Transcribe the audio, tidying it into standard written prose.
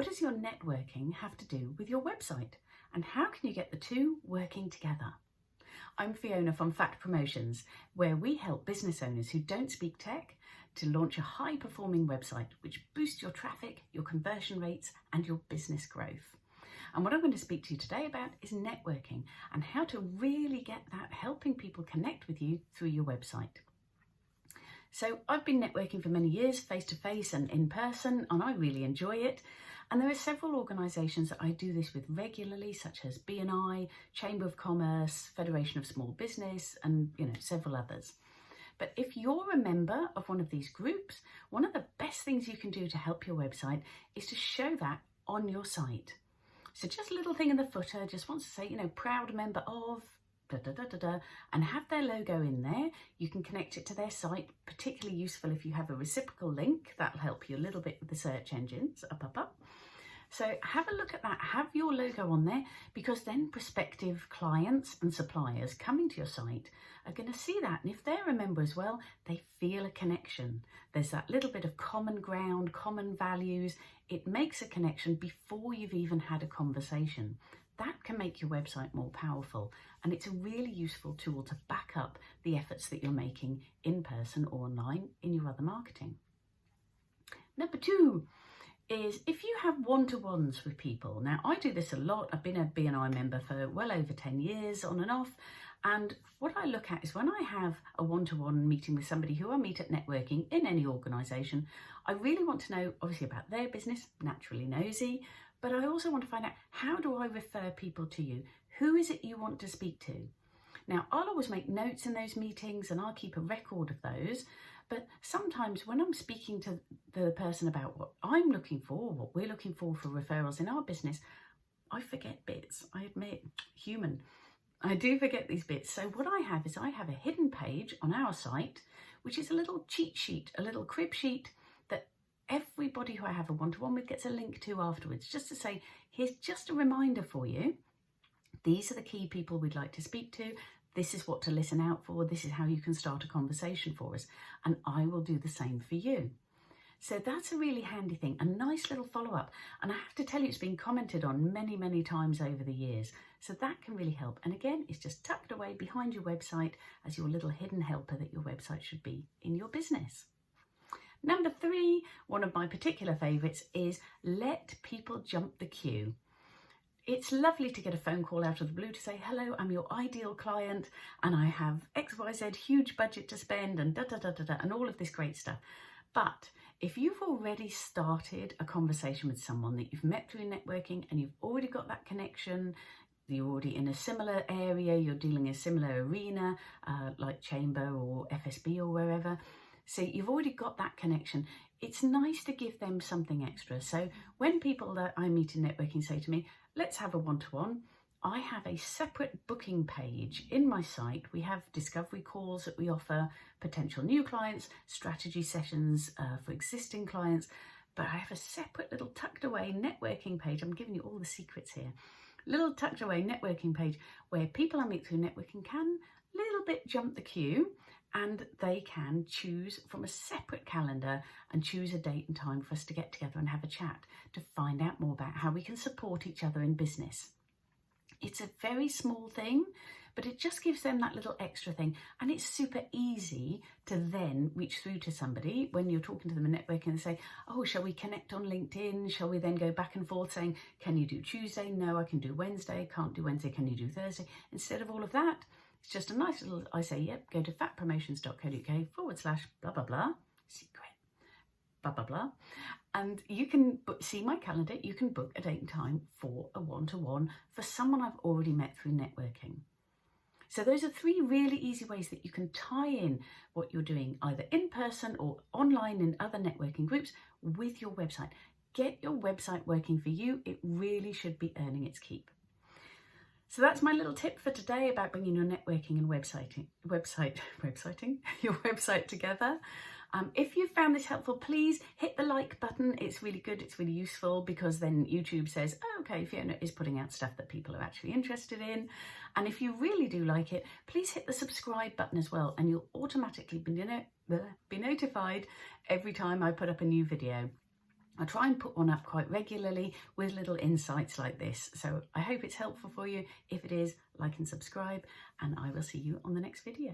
What does your networking have to do with your website? And how can you get the two working together? I'm Fiona from Fact Promotions, where we help business owners who don't speak tech to launch a high-performing website which boosts your traffic, your conversion rates, and your business growth. And what I'm going to speak to you today about is networking and how to really get that helping people connect with you through your website. So I've been networking for many years, face-to-face and in person, and I really enjoy it. And there are several organisations that I do this with regularly, such as BNI, Chamber of Commerce, Federation of Small Business, and several others. But if you're a member of one of these groups, one of the best things you can do to help your website is to show that on your site. So just a little thing in the footer, just wants to say, proud member of, and have their logo in there. You can connect it to their site, particularly useful if you have a reciprocal link. That'll help you a little bit with the search engines, up. So have a look at that, have your logo on there, because then prospective clients and suppliers coming to your site are going to see that. And if they're a member as well, they feel a connection. There's that little bit of common ground, common values. It makes a connection before you've even had a conversation. That can make your website more powerful, and it's a really useful tool to back up the efforts that you're making in person or online in your other marketing. Number 2 is if you have one-to-ones with people. Now, I do this a lot. I've been a BNI member for well over 10 years on and off. And what I look at is when I have a one-to-one meeting with somebody who I meet at networking in any organisation, I really want to know, obviously, about their business, naturally nosy, but I also want to find out, how do I refer people to you? Who is it you want to speak to? Now, I'll always make notes in those meetings and I'll keep a record of those. But sometimes when I'm speaking to the person about what I'm looking for, what we're looking for referrals in our business, I forget bits. I admit, human. I do forget these bits. So what I have is I have a hidden page on our site, which is a little cheat sheet, a little crib sheet that everybody who I have a one-to-one with gets a link to afterwards, just to say, here's just a reminder for you. These are the key people we'd like to speak to. This is what to listen out for. This is how you can start a conversation for us. And I will do the same for you. So that's a really handy thing, a nice little follow-up. And I have to tell you, it's been commented on many, many times over the years. So that can really help. And again, it's just tucked away behind your website as your little hidden helper that your website should be in your business. Number 3, one of my particular favourites is let people jump the queue. It's lovely to get a phone call out of the blue to say, hello, I'm your ideal client and I have XYZ huge budget to spend and and all of this great stuff. But if you've already started a conversation with someone that you've met through networking and you've already got that connection, you're already in a similar area, you're dealing in a similar arena like Chamber or FSB or wherever, so you've already got that connection, it's nice to give them something extra. So when people that I meet in networking say to me, let's have a one-to-one, I have a separate booking page in my site. We have discovery calls that we offer potential new clients, strategy sessions for existing clients, but I have a separate little tucked away networking page. I'm giving you all the secrets here. Little tucked away networking page where people I meet through networking can a little bit jump the queue, and they can choose from a separate calendar and choose a date and time for us to get together and have a chat to find out more about how we can support each other in business. It's a very small thing, but it just gives them that little extra thing. And it's super easy to then reach through to somebody when you're talking to them in networking and say, oh, shall we connect on LinkedIn? Shall we then go back and forth saying, can you do Tuesday? No, I can do Wednesday. Can't do Wednesday. Can you do Thursday? Instead of all of that, it's just a nice little, I say, yep, go to factpromotions.co.uk/blah, blah, blah, secret, blah, blah, blah. And you can see my calendar. You can book a date and time for a one-to-one for someone I've already met through networking. So those are 3 really easy ways that you can tie in what you're doing either in person or online in other networking groups with your website. Get your website working for you. It really should be earning its keep. So that's my little tip for today about bringing your networking and your website together. If you found this helpful, please hit the like button. It's really good. It's really useful because then YouTube says, oh, okay, Fiona is putting out stuff that people are actually interested in. And if you really do like it, please hit the subscribe button as well, and you'll automatically be notified every time I put up a new video. I try and put one up quite regularly with little insights like this. So I hope it's helpful for you. If it is, like and subscribe, and I will see you on the next video.